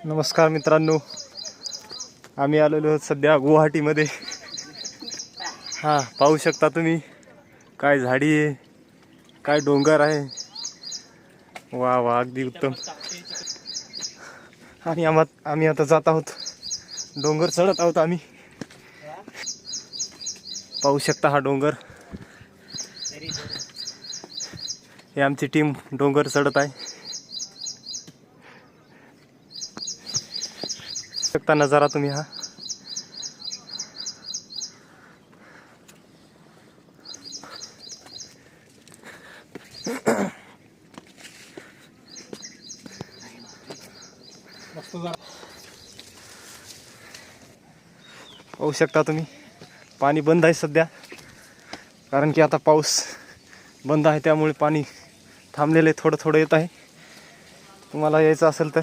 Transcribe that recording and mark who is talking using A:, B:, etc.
A: नमस्कार मित्रांनो, आम्ही आलेलो आहोत सध्या गुवाहाटीमध्ये। पाहू शकता तुम्ही, काय झाडी आहे, काय डोंगर आहे। वा वा, अगदी उत्तम। आणि आम्ही आता जात आहोत, डोंगर चढत आहोत आम्ही। पाहू शकता हा डोंगर, हे आमची टीम डोंगर चढत आहे। शकता नजारा तुम्ही हा। पाहू शकता तुम्ही, पाणी बंद आहे सध्या, कारण की आता पाऊस बंद आहे, त्यामुळे पाणी थांबलेले थोडं थोडं येत आहे। तुम्हाला यायचं असेल तर